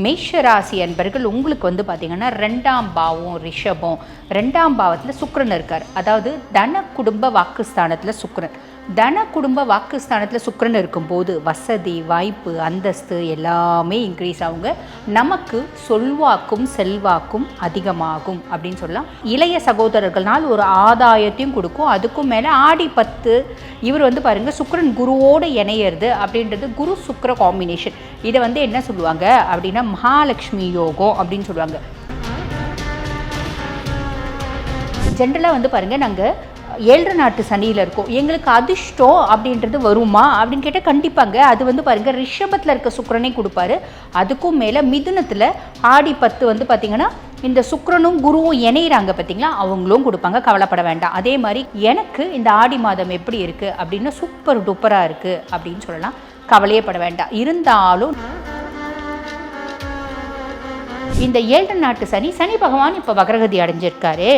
மேஷராசி அன்பர்கள் உங்களுக்கு வந்து பார்த்தீங்கன்னா 2ஆம் பாவம் ரிஷபம் 2ஆம் பாவத்தில் சுக்கிரன் இருக்கார். அதாவது தன குடும்ப வாக்குஸ்தானத்தில் சுக்கிரன். தன குடும்ப வாக்குஸ்தானத்தில் சுக்கிரன் இருக்கும்போது வசதி வாய்ப்பு அந்தஸ்து எல்லாமே இன்க்ரீஸ் ஆகுங்க. நமக்கு சொல்வாக்கும் செல்வாக்கும் அதிகமாகும் அப்படின்னு சொல்லலாம். இளைய சகோதரர்களால் ஒரு ஆதாயத்தையும் கொடுக்கும். அதுக்கும் மேலே ஆடி 10 இவர் வந்து பாருங்கள் சுக்கிரன் குருவோடு இணையிறது அப்படின்றது குரு சுக்கிர காம்பினேஷன். இதை வந்து என்ன சொல்லுவாங்க அப்படின்னா மகாலட்சுமி யோகம் அப்படின்னு சொல்லுவாங்க. ஜென்ரலாக வந்து பாருங்கள் நாங்கள் 7 நாட்டு சனியில் இருக்கோம், எங்களுக்கு அதிர்ஷ்டம் அப்படின்றது வருமா அப்படின்னு கேட்டால் கண்டிப்பாங்க. அது வந்து பாருங்கள் ரிஷபத்தில் இருக்க சுக்கிரனே கொடுப்பாரு. அதுக்கும் மேலே மிதுனத்தில் ஆடி 10 வந்து பார்த்திங்கன்னா இந்த சுக்கிரனும் குருவும் இணையிறாங்க பார்த்தீங்களா, அவங்களும் கொடுப்பாங்க, கவலைப்பட வேண்டாம். அதே மாதிரி எனக்கு இந்த ஆடி மாதம் எப்படி இருக்குது அப்படின்னா சூப்பர் டூப்பராக இருக்குது அப்படின்னு சொல்லலாம், கவலையே பட வேண்டாம். இருந்தாலும் இந்த 7 நாட்டு சனி பகவான் இப்போ வக்ரகதி அடைஞ்சிருக்காரு.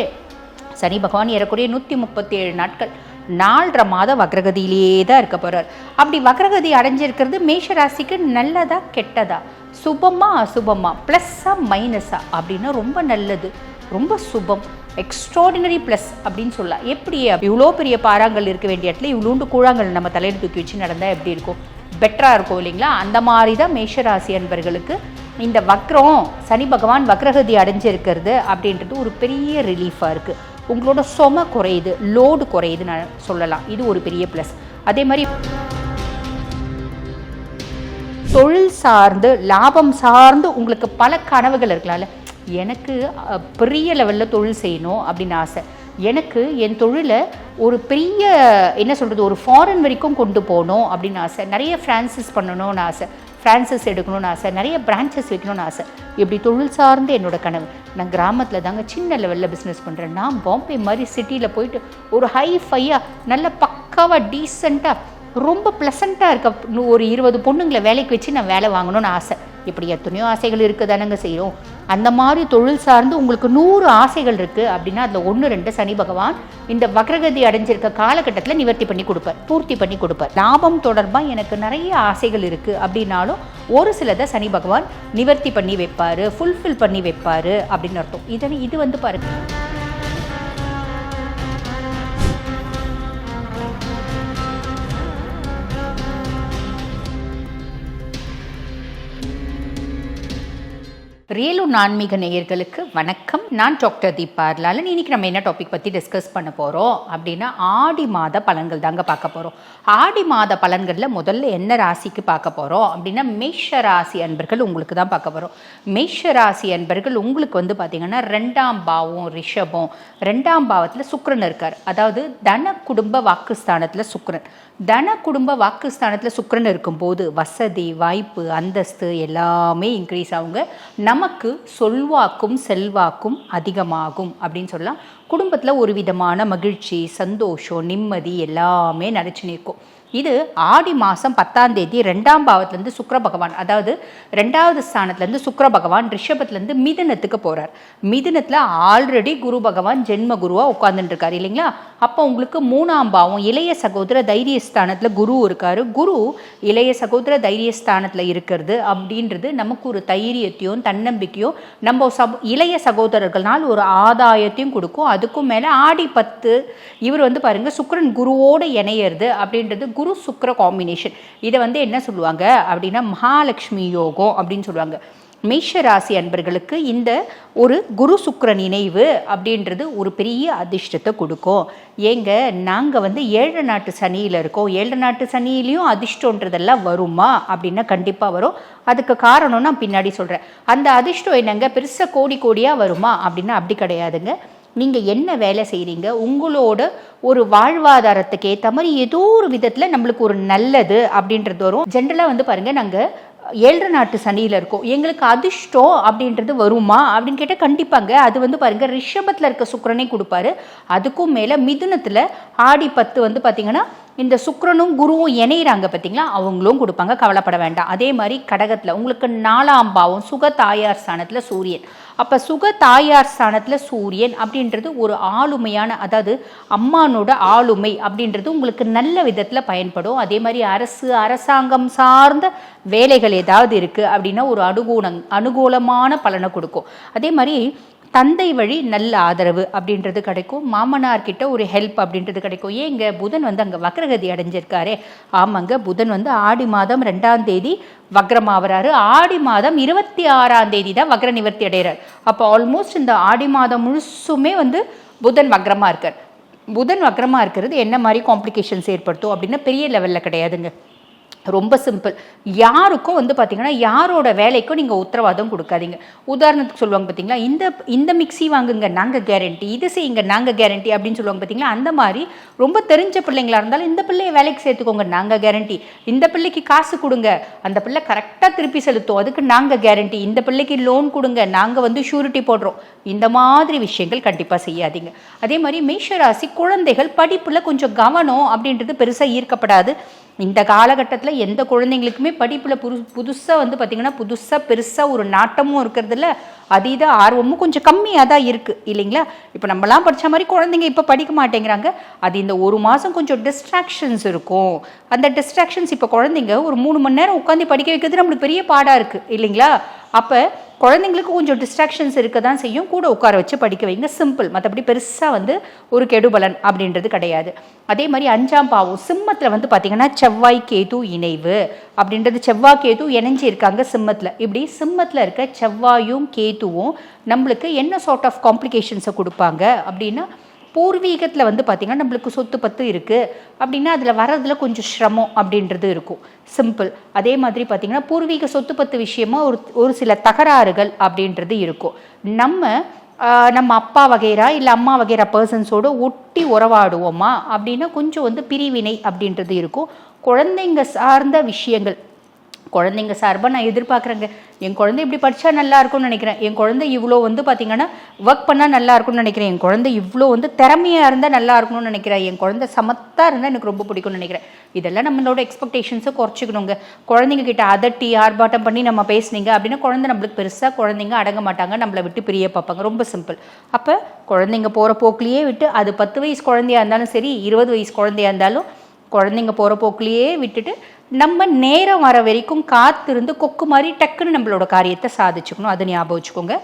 சனி பகவான் ஏறக்கூடிய 137 நாட்கள் 4.5 மாதம் வக்ரகதியிலேயே தான் இருக்க போகிறார். அப்படி வக்ரகதி அடைஞ்சிருக்கிறது மேஷராசிக்கு நல்லதா கெட்டதா, சுபமா அசுபமா, ப்ளஸ்ஸா மைனஸா அப்படின்னா ரொம்ப நல்லது, ரொம்ப சுபம், எக்ஸ்ட்ராடினரி ப்ளஸ் அப்படின்னு சொல்லலாம். எப்படி இவ்வளோ பெரிய பாறாங்கல் இருக்க வேண்டிய இடத்துல இவ்வளோண்டு கூழாங்கல் நம்ம தலையில் தூக்கி வச்சு நடந்தால் எப்படி இருக்கும், பெட்டராக இருக்கும் இல்லைங்களா? அந்த மாதிரி தான் மேஷராசி அன்பர்களுக்கு இந்த வக்ரம் சனி பகவான் வக்ரகதி அடைஞ்சிருக்கிறது அப்படின்றது ஒரு பெரிய ரிலீஃபாக இருக்குது. உங்களோட சுமை குறையுது, லோடு குறையுதுன்னு சொல்லலாம். இது ஒரு பெரிய ப்ளஸ். அதே மாதிரி தொழில் சார்ந்து லாபம் சார்ந்து உங்களுக்கு பல கனவுகள் இருக்கலாம்ல. எனக்கு பெரிய லெவலில் தொழில் செய்யணும் அப்படின்னு ஆசை, எனக்கு என் தொழிலை ஒரு பெரிய என்ன சொல்கிறது ஒரு ஃபாரின் வரைக்கும் கொண்டு போகணும் அப்படின்னு ஆசை, நிறைய ஃப்ரான்சைஸ் பண்ணணும்னு ஆசை, ஃப்ரான்சைஸ் எடுக்கணும்னு ஆசை, நிறைய பிரான்ச்சஸ் வைக்கணும்னு ஆசை. இப்படி தொழில் சார்ந்து என்னோடய கனவு. நான் கிராமத்தில் தாங்க சின்ன லெவலில் பிஸ்னஸ் பண்ணுறேன். நான் பாம்பே மாதிரி சிட்டியில் போயிட்டு ஒரு ஹைஃபையாக நல்ல பக்காவாக டீசெண்டாக ரொம்ப ப்ளசண்ட்டாக இருக்க ஒரு 20 பொண்ணுங்களை வேலைக்கு வச்சு நான் வேலை வாங்கணும்னு ஆசை. இப்படி எத்தனையோ ஆசைகள் இருக்குது தானங்க செய்யும். அந்த மாதிரி தொழில் சார்ந்து உங்களுக்கு 100 ஆசைகள் இருக்குது அப்படின்னா அதில் 1-2 சனி பகவான் இந்த வக்ரகதி அடைஞ்சிருக்க காலகட்டத்தில் நிவர்த்தி பண்ணி கொடுப்பார், பூர்த்தி பண்ணி கொடுப்பார். லாபம் தொடர்பாக எனக்கு நிறைய ஆசைகள் இருக்குது அப்படின்னாலும் ஒரு சிலதை சனி பகவான் நிவர்த்தி பண்ணி வைப்பார், ஃபுல்ஃபில் பண்ணி வைப்பார் அப்படின்னு அர்த்தம். இது வந்து பாருங்கள், ரியலும் ஆன்மீக நேயர்களுக்கு வணக்கம். நான் டாக்டர் தீபா லாலன். இன்னைக்கு நம்ம என்ன டாபிக் பற்றி டிஸ்கஸ் பண்ண போகிறோம் அப்படின்னா ஆடி மாத பலன்கள் தாங்க பார்க்க போகிறோம். ஆடி மாத பலன்களில் முதல்ல என்ன ராசிக்கு பார்க்க போகிறோம் அப்படின்னா மேஷ ராசி அன்பர்கள் உங்களுக்கு தான் பார்க்க போகிறோம். மேஷ ராசி அன்பர்கள் உங்களுக்கு வந்து பார்த்திங்கன்னா 2ஆம் பாவம் ரிஷபம் 2ஆம் பாவத்தில் சுக்கிரன் இருக்கார். அதாவது தன குடும்ப வாக்குஸ்தானத்தில் சுக்கிரன். தன குடும்ப வாக்குஸ்தானத்தில் சுக்கிரன் இருக்கும்போது வசதி வாய்ப்பு அந்தஸ்து எல்லாமே இன்க்ரீஸ் ஆகுங்க. நமக்கு சொல்வாக்கும் செல்வாக்கும் அதிகமாகும் அப்படின்னு சொல்லலாம். குடும்பத்தில் ஒரு விதமான மகிழ்ச்சி சந்தோஷம் நிம்மதி எல்லாமே நினச்சி நிற்கும். இது ஆடி மாதம் 10ஆம் தேதி 2ஆம் பாவத்திலேருந்து சுக்கிர பகவான், அதாவது 2வது ஸ்தானத்துலேருந்து சுக்கிர பகவான் ரிஷபத்துலேருந்து மிதுனத்துக்கு போகிறார். மிதுனத்தில் ஆல்ரெடி குரு பகவான் ஜென்ம குருவாக உட்காந்துட்டுருக்கார் இல்லைங்களா? அப்போ உங்களுக்கு 3ஆம் பாவம் இளைய சகோதர தைரியஸ்தானத்தில் குரு இருக்கார். குரு இளைய சகோதர தைரியஸ்தானத்தில் இருக்கிறது அப்படின்றது நமக்கு ஒரு தைரியத்தையும் தன்னம்பிக்கையும் நம்ம இளைய சகோதரர்களால் ஒரு ஆதாயத்தையும் கொடுக்கும். அதுக்கும் மேலே ஆடி 10 இவர் வந்து பாருங்கள் சுக்கிரன் குருவோடு இணையிறது அப்படின்றது குரு சுக்கிர காம்பினேஷன். இதை வந்து என்ன சொல்லுவாங்க அப்படின்னா மகாலட்சுமி யோகம் அப்படின்னு சொல்லுவாங்க. மேஷராசி அன்பர்களுக்கு இந்த ஒரு குரு சுக்கிரன் இணைவு அப்படின்றது ஒரு பெரிய அதிர்ஷ்டத்தை கொடுக்கும். ஏங்க நாங்கள் வந்து 7 நாட்டு சனியில் இருக்கோம், 7 நாட்டு சனியிலையும் அதிர்ஷ்டன்றதெல்லாம் வருமா அப்படின்னா கண்டிப்பாக வரும். அதுக்கு காரணம் நான் பின்னாடி சொல்கிறேன். அந்த அதிர்ஷ்டம் என்னங்க பெருசாக கோடி கோடியாக வருமா அப்படின்னா அப்படி கிடையாதுங்க. நீங்கள் என்ன வேலை செய்கிறீங்க, உங்களோட ஒரு வாழ்வாதாரத்துக்கு ஏற்ற மாதிரி ஏதோ ஒரு விதத்தில் நம்மளுக்கு ஒரு நல்லது அப்படின்றது வரும். ஜென்ரலாக வந்து பாருங்கள் நாங்கள் 7 நாட்டு சனியில் இருக்கோம், எங்களுக்கு அதிர்ஷ்டம் அப்படின்றது வருமா அப்படின்னு கேட்டால் கண்டிப்பாங்க. அது வந்து பாருங்கள் ரிஷபத்தில் இருக்க சுக்கிரனே கொடுப்பாரு. அதுக்கும் மேலே மிதுனத்தில் ஆடி 10 வந்து பார்த்திங்கன்னா இந்த சுக்கிரனும் குருவும் இணையிறாங்க பார்த்தீங்களா, அவங்களும் கொடுப்பாங்க, கவலைப்பட வேண்டாம். அதே மாதிரி கடகத்தில் உங்களுக்கு 4ஆம் பாவம் சுக தாயார் ஸ்தானத்தில் சூரியன். அப்போ சுக தாயார் ஸ்தானத்தில் சூரியன் அப்படின்றது ஒரு ஆளுமையான, அதாவது அம்மானோட ஆளுமை அப்படின்றது உங்களுக்கு நல்ல விதத்தில் பயன்படும். அதே மாதிரி அரசாங்கம் சார்ந்த வேலைகள் ஏதாவது இருக்குது அப்படின்னா ஒரு அனுகூலமான பலனை கொடுக்கும். அதே மாதிரி தந்தை வழி நல்ல ஆதரவு அப்படின்றது கிடைக்கும். மாமனார்கிட்ட ஒரு ஹெல்ப் அப்படின்றது கிடைக்கும். ஏன் இங்கே புதன் வந்து அங்கே வக்ரகதி அடைஞ்சிருக்காரே, ஆமாங்க, புதன் வந்து ஆடி மாதம் 2ஆம் தேதி வக்ரமாகறாரு. ஆடி மாதம் 26ஆம் தேதி தான் வக்ர நிவர்த்தி அடைகிறார். அப்போ ஆல்மோஸ்ட் இந்த ஆடி மாதம் முழுசுமே வந்து புதன் வக்ரமாக இருக்கார். புதன் வக்ரமாக இருக்கிறது என்ன மாதிரி காம்ப்ளிகேஷன்ஸ் ஏற்படுத்தும் அப்படின்னா பெரிய லெவலில் கிடையாதுங்க, ரொம்ப சிம்பிள். யாருக்கும் வந்து பார்த்தீங்கன்னா யாரோட வேலைக்கும் நீங்கள் உத்தரவாதம் கொடுக்காதீங்க. உதாரணத்துக்கு சொல்லுவாங்க பார்த்தீங்களா, இந்த மிக்சி வாங்குங்க நாங்கள் கேரண்டி, இது செய்யுங்க நாங்கள் கேரண்டி அப்படின்னு சொல்லுவாங்க பார்த்தீங்களா. அந்த மாதிரி ரொம்ப தெரிஞ்ச பிள்ளைங்களா இருந்தாலும் இந்த பிள்ளையை வேலைக்கு சேர்த்துக்கோங்க நாங்கள் கேரண்டி, இந்த பிள்ளைக்கு காசு கொடுங்க அந்த பிள்ளை கரெக்டாக திருப்பி செலுத்தும் அதுக்கு நாங்கள் கேரண்டி, இந்த பிள்ளைக்கு லோன் கொடுங்க நாங்கள் வந்து ஷூரிட்டி போடுறோம், இந்த மாதிரி விஷயங்கள் கண்டிப்பாக செய்யாதீங்க. அதே மாதிரி மேஷராசி குழந்தைகள் படிப்பில் கொஞ்சம் கவனம் அப்படின்றது பெருசாக ஈர்க்கப்படாது. இந்த காலகட்டத்தில் எந்த குழந்தைங்களுக்குமே படிப்பில் புதுசாக வந்து பார்த்திங்கன்னா புதுசாக பெருசாக ஒரு நாட்டமும் இருக்கிறதுல அதீத ஆர்வமும் கொஞ்சம் கம்மியாக தான் இருக்குது இல்லைங்களா. இப்போ நம்மலாம் படித்த மாதிரி குழந்தைங்க இப்போ படிக்க மாட்டேங்கிறாங்க. அது இந்த ஒரு மாதம் கொஞ்சம் டிஸ்ட்ராக்ஷன்ஸ் இருக்கும். அந்த டிஸ்ட்ராக்ஷன்ஸ் இப்போ குழந்தைங்க ஒரு 3 மணி நேரம் உட்காந்து படிக்க வைக்கிறது நம்மளுக்கு பெரிய பாடாக இருக்குது இல்லைங்களா. அப்போ குழந்தைங்களுக்கு கொஞ்சம் டிஸ்ட்ராக்ஷன்ஸ் இருக்க தான் செய்யும், கூட உட்கார வச்சு படிக்க வைங்க, சிம்பிள். மற்றபடி பெருசாக வந்து ஒரு கெடுபலன் அப்படின்றது கிடையாது. அதே மாதிரி 5ஆம் பாவம் சிம்மத்தில் வந்து பார்த்திங்கன்னா செவ்வாய் கேது இணைவு அப்படின்றது, செவ்வாய் கேது இணைஞ்சி இருக்காங்க சிம்மத்தில். இப்படி சிம்மத்தில் இருக்க செவ்வாயும் கேதுவும் நம்மளுக்கு என்ன சார்ட் ஆஃப் காம்ப்ளிகேஷன்ஸை கொடுப்பாங்க அப்படின்னா, பூர்வீகத்தில் வந்து பார்த்திங்கன்னா நம்மளுக்கு சொத்து பத்து இருக்குது அப்படின்னா அதில் வரதில் கொஞ்சம் சிரமம் அப்படின்றது இருக்கும், சிம்பிள். அதே மாதிரி பார்த்திங்கன்னா பூர்வீக சொத்து பத்து விஷயமா ஒரு சில தகராறுகள் அப்படின்றது இருக்கும். நம்ம அப்பா வகைரா இல்லை அம்மா வகைரா பர்சன்ஸோடு ஒட்டி உறவாடுவோமா அப்படின்னா கொஞ்சம் வந்து பிரிவினை அப்படின்றது இருக்கும். குழந்தைங்க சார்ந்த விஷயங்கள், குழந்தைங்க சார்பாக நான் எதிர்பார்க்குறேங்க, என் குழந்தை இப்படி படித்தா நல்லா இருக்கும்னு நினைக்கிறேன், என் குழந்தை இவ்வளோ வந்து பார்த்திங்கன்னா ஒர்க் பண்ணால் நல்லா இருக்கும்னு நினைக்கிறேன், என் குழந்தை இவ்வளோ வந்து திறமையாக இருந்தால் நல்லா இருக்கணும்னு நினைக்கிறேன், என் குழந்தை சமத்தாக இருந்தால் எனக்கு ரொம்ப பிடிக்கும்னு நினைக்கிறேன். இதெல்லாம் நம்மளோட எக்ஸ்பெக்டேஷன்ஸை குறைச்சிக்கணுங்க. குழந்தைங்க கிட்ட அதட்டி ஆர்ப்பாட்டம் பண்ணி நம்ம பேசுனீங்க அப்படின்னா குழந்தை நம்மளுக்கு பெருசாக குழந்தைங்க அடங்க மாட்டாங்க, நம்மளை விட்டு பிரிய பார்ப்பாங்க, ரொம்ப சிம்பிள். அப்போ குழந்தைங்க போகிற போக்குலேயே விட்டு, அது 10 வயசு குழந்தையாக இருந்தாலும் சரி 20 வயசு குழந்தையாக இருந்தாலும் குழந்தைங்க போகிற போக்குலேயே விட்டுட்டு நம்ம நேரம் வர வரைக்கும் காத்திருந்து கொக்கு மாதிரி டக்குன்னு நம்மளோட காரியத்தை சாதிச்சுக்கணும், அது ஞாபகம் வச்சுக்கோங்க.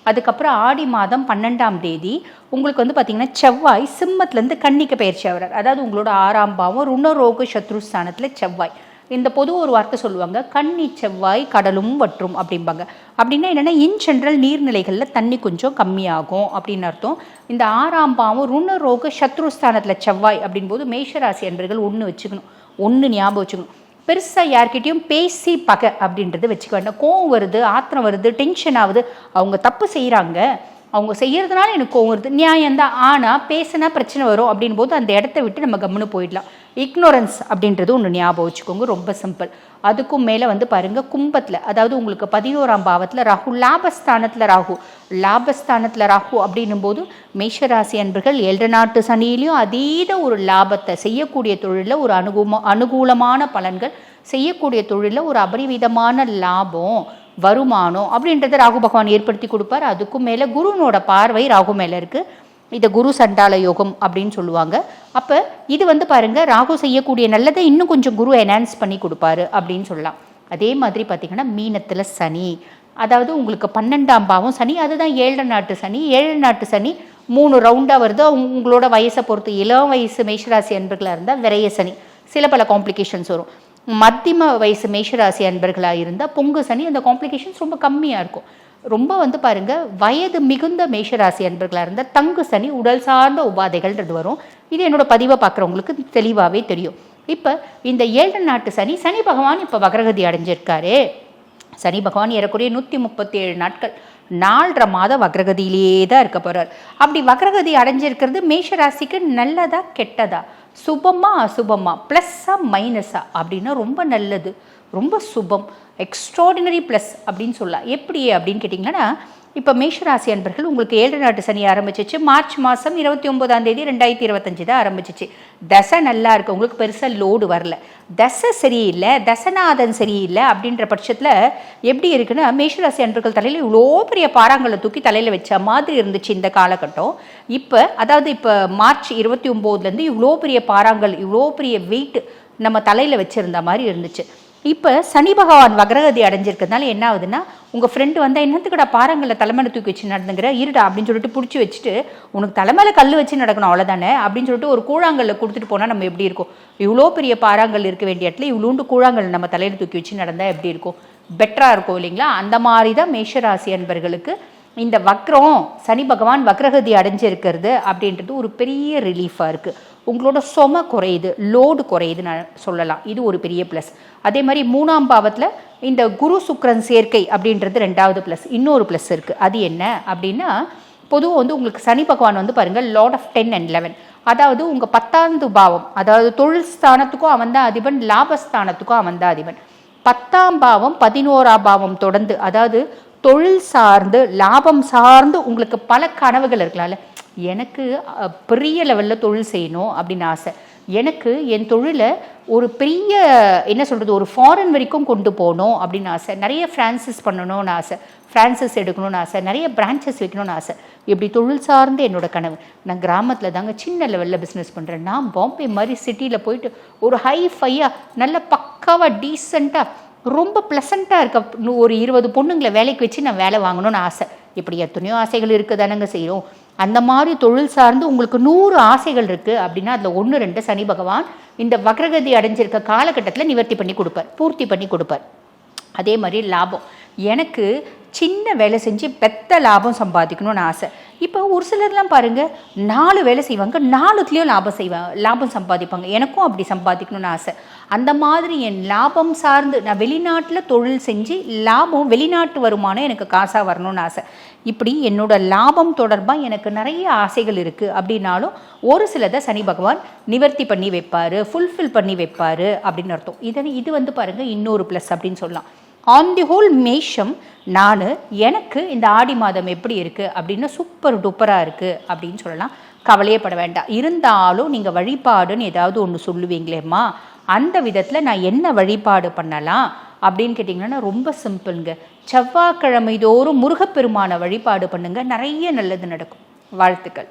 அதுக்கப்புறம் ஆடி மாதம் 12ஆம் தேதி உங்களுக்கு வந்து பார்த்திங்கன்னா செவ்வாய் சிம்மத்துலேருந்து கன்னிக்கு பயிற்சி ஆகிறார். அதாவது உங்களோட 6ஆம் பாவம் ருணரோக சத்ருஸ்தானத்தில் செவ்வாய். இந்த பொது ஒரு வார்த்தை சொல்லுவாங்க, கன்னி செவ்வாய் கடலும் வற்றும் அப்படிம்பாங்க. அப்படின்னா என்னென்னா இன் ஜென்ரல் நீர்நிலைகளில் தண்ணி கொஞ்சம் கம்மியாகும் அப்படின்னு அர்த்தம். இந்த 6ஆம் பாவம் ருணரோக சத்ருஸ்தானத்தில் செவ்வாய் அப்படின்போது மேஷராசி அன்பர்கள் ஒன்று ஞாபகம் வச்சுக்கணும், பெருசாக யார்கிட்டையும் பேசி பகை அப்படின்றது வச்சுக்க வேண்டாம். கோவம் வருது, ஆத்திரம் வருது, டென்ஷன் ஆகுது, அவங்க தப்பு செய்கிறாங்க, அவங்க செய்கிறதுனால எனக்கு கோவம் வருது, நியாயம்தான், ஆனால் பேசினா பிரச்சனை வரும் அப்படின் போது அந்த இடத்த விட்டு நம்ம கம்முன்னு போயிடலாம். இக்னோரன்ஸ் அப்படின்றது ஒன்று ஞாபகம் வச்சுக்கோங்க, ரொம்ப சிம்பிள். அதுக்கும் மேலே வந்து பாருங்கள் கும்பத்தில், அதாவது உங்களுக்கு 11ஆம் பாவத்தில் ராகு, லாபஸ்தானத்தில் ராகு அப்படின்னும் போது மேஷராசி அன்பர்கள் 7 நாட்டு சனியிலையும் அதீத ஒரு லாபத்தை, செய்யக்கூடிய தொழிலில் ஒரு அனுகூலமான பலன்கள், செய்யக்கூடிய தொழிலில் ஒரு அபரிவிதமான லாபம் வருமானம் அப்படின்றத ராகு பகவான் ஏற்படுத்தி கொடுப்பார். அதுக்கும் மேலே குருனோட பார்வை ராகு மேலே இருக்குது, இதை குரு சண்டால யோகம் அப்படின்னு சொல்லுவாங்க. அப்போ இது வந்து பாருங்கள் ராகு செய்யக்கூடிய நல்லதை இன்னும் கொஞ்சம் குரு என்ஹான்ஸ் பண்ணி கொடுப்பாரு அப்படின்னு சொல்லலாம். அதே மாதிரி பார்த்திங்கன்னா மீனத்தில் சனி, அதாவது உங்களுக்கு 12ஆம் பாவம் சனி, அதுதான் 7 நாட்டு சனி. 7 நாட்டு சனி 3 ரவுண்டாக வருது. உங்களோட வயசை பொறுத்து இளம் வயசு மேஷராசி அன்பர்களாக இருந்தால் விரைய சனி, சில பல காம்ப்ளிகேஷன்ஸ் வரும். மத்தியம வயசு மேஷராசி அன்பர்களாக இருந்தால் பொங்கு சனி, அந்த காம்ப்ளிகேஷன்ஸ் ரொம்ப கம்மியாக இருக்கும். ரொம்ப வந்து பாருங்கள் வயது மிகுந்த மேஷராசி அன்பர்களாக இருந்தால் தங்கு சனி, உடல் சார்ந்த உபாதைகள்ன்றது வரும். இது என்னோட பதிவை பார்க்குறவங்களுக்கு தெளிவாகவே தெரியும். இப்போ இந்த 7 நாட்டு சனி பகவான் இப்போ வக்ரகதி அடைஞ்சிருக்காரு. சனி பகவான் ஏறக்குறைய 137 நாட்கள் 4.5 மாதம் வக்ரகதியிலேயே தான் இருக்க போகிறார். அப்படி வக்ரகதி அடைஞ்சிருக்கிறது மேஷராசிக்கு நல்லதா கெட்டதா, சுபமா அசுபமா, ப்ளஸ்ஸா மைனஸா அப்படின்னா ரொம்ப நல்லது, ரொம்ப சுபம், எக்ஸ்ட்ராடினரி ப்ளஸ் அப்படின்னு சொல்லலாம். எப்படி அப்படின்னு கேட்டிங்கன்னா, இப்போ மேஷராசி அன்பர்கள் உங்களுக்கு 7 நாட்டு சனி ஆரம்பிச்சிச்சு. மார்ச் மாதம் 29ஆம் தேதி 2025 தான் ஆரம்பிச்சிச்சு. தசை நல்லா இருக்குது, உங்களுக்கு பெருசாக லோடு வரல. தசை சரியில்லை, தசநாதன் சரியில்லை அப்படின்ற பட்சத்தில் எப்படி இருக்குன்னா, மேஷராசி அன்பர்கள் தலையில் இவ்வளோ பெரிய பாறாங்களை தூக்கி தலையில் வச்ச மாதிரி இருந்துச்சு இந்த காலகட்டம். இப்போ அதாவது இப்போ மார்ச் 29லேருந்து இவ்வளோ பெரிய பாறாங்கள், இவ்வளோ பெரிய வெயிட் நம்ம தலையில் வச்சுருந்த மாதிரி இருந்துச்சு. இப்போ சனி பகவான் வக்ரகதி அடைஞ்சிருக்கிறதுனால என்ன ஆகுதுன்னா, உங்கள் ஃப்ரெண்டு வந்தால் என்னத்துக்கடா பாறாங்களில் தலைமையில தூக்கி வச்சு நடந்துங்கிற, இருடா அப்படின்னு சொல்லிட்டு பிடிச்சி வச்சுட்டு, உனக்கு தலைமையில கல் வச்சு நடக்கணும் அவ்வளோதானே அப்படின்னு சொல்லிட்டு ஒரு கூழாங்கல்ல கொடுத்துட்டு போனால் நம்ம எப்படி இருக்கும்? இவ்வளோ பெரிய பாறாங்கல் இருக்க வேண்டிய இடத்துல இவ்வளோண்டு கூழாங்கல் நம்ம தலையில் தூக்கி வச்சு நடந்தால் எப்படி இருக்கும்? பெட்டராக இருக்கும் இல்லைங்களா? அந்த மாதிரி தான் மேஷராசி அன்பர்களுக்கு இந்த வக்ரம், சனி பகவான் வக்ரகதி அடைஞ்சிருக்கிறது அப்படின்றது ஒரு பெரிய ரிலீஃபாக இருக்குது. உங்களோட சுமை குறையுது, லோடு குறையுது நான் சொல்லலாம். இது ஒரு பெரிய ப்ளஸ். அதே மாதிரி 3ஆம் பாவத்தில் இந்த குரு சுக்கிரன் சேர்க்கை அப்படின்றது 2வது ப்ளஸ். இன்னொரு ப்ளஸ் இருக்குது. அது என்ன அப்படின்னா, பொதுவாக வந்து உங்களுக்கு சனி பகவான் வந்து பாருங்கள் லார்ட் ஆஃப் 10 and 11, அதாவது உங்கள் 10ஆவது பாவம், அதாவது தொழில் ஸ்தானத்துக்கும் அவன் தான் அதிபன், லாபஸ்தானத்துக்கும் அவன் தான் அதிபன். 10ஆம் பாவம் 11ஆம் பாவம் தொடர்ந்து, அதாவது தொழில் சார்ந்து லாபம் சார்ந்து உங்களுக்கு பல கனவுகள் இருக்கலாம்ல. எனக்கு பெரிய லெவலில் தொழில் செய்யணும் அப்படின்னு ஆசை, எனக்கு என் தொழிலை ஒரு பெரிய என்ன சொல்கிறது ஒரு ஃபாரின் வரைக்கும் கொண்டு போகணும் அப்படின்னு ஆசை, நிறைய ஃப்ரான்சைஸ் பண்ணணும்னு ஆசை, ஃப்ரான்சைஸ் எடுக்கணும்னு ஆசை, நிறைய பிரான்ச்சஸ் வைக்கணும்னு ஆசை. இப்படி தொழில் சார்ந்து என்னோட கனவு. நான் கிராமத்தில் தாங்க சின்ன லெவலில் பிஸ்னஸ் பண்ணுறேன். நான் பாம்பே மாதிரி சிட்டியில் போயிட்டு ஒரு ஹை-ஃபையாக நல்ல பக்காவாக டீசெண்டாக ரொம்ப ப்ளசண்ட்டாக இருக்க ஒரு 20 பொண்ணுங்களை வேலைக்கு வச்சு நான் வேலை வாங்கணும்னு ஆசை. இப்படி எத்தனையோ ஆசைகள் இருக்குது தானங்க செய்கிறோம். அந்த மாதிரி தொழில் சார்ந்து உங்களுக்கு 100 ஆசைகள் இருக்குது அப்படின்னா அதில் 1 2 சனி பகவான் இந்த வக்ரகதி அடைஞ்சிருக்க காலகட்டத்தில் நிவர்த்தி பண்ணி கொடுப்பார், பூர்த்தி பண்ணி கொடுப்பார். அதே மாதிரி லாபம், எனக்கு சின்ன வேலை செஞ்சு பெத்த லாபம் சம்பாதிக்கணும்னு ஆசை. இப்போ ஒரு சிலர்லாம் பாருங்கள் 4 வேலை செய்வாங்க, 4த்துலேயும் லாபம் சம்பாதிப்பாங்க. எனக்கும் அப்படி சம்பாதிக்கணும்னு ஆசை. அந்த மாதிரி என் லாபம் சார்ந்து நான் வெளிநாட்டில் தொழில் செஞ்சு லாபம் வெளிநாட்டு வருமானம் எனக்கு காசாக வரணும்னு ஆசை. இப்படி என்னோட லாபம் தொடர்பாக எனக்கு நிறைய ஆசைகள் இருக்குது அப்படின்னாலும் ஒரு சிலதை சனி பகவான் நிவர்த்தி பண்ணி வைப்பார், ஃபுல்ஃபில் பண்ணி வைப்பார் அப்படின்னு அர்த்தம். இது வந்து பாருங்கள் இன்னொரு ப்ளஸ் அப்படின்னு சொல்லலாம். ஆன் தி ஹோல் மேஷம் நான் எனக்கு இந்த ஆடி மாதம் எப்படி இருக்குது அப்படின்னா சூப்பர் டூப்பராக இருக்குது அப்படின்னு சொல்லலாம். கவலையே பட வேண்டாம். இருந்தாலும் நீங்கள் வழிபாடுன்னு ஏதாவது ஒன்று சொல்லுவீங்களேம்மா, அந்த விதத்தில் நான் என்ன வழிபாடு பண்ணலாம் அப்படின்னு கேட்டிங்கன்னா ரொம்ப சிம்பிளுங்க. செவ்வாய்க்கிழமை தோறும் முருகப்பெருமான வழிபாடு பண்ணுங்கள், நிறைய நல்லது நடக்கும். வாழ்த்துக்கள்.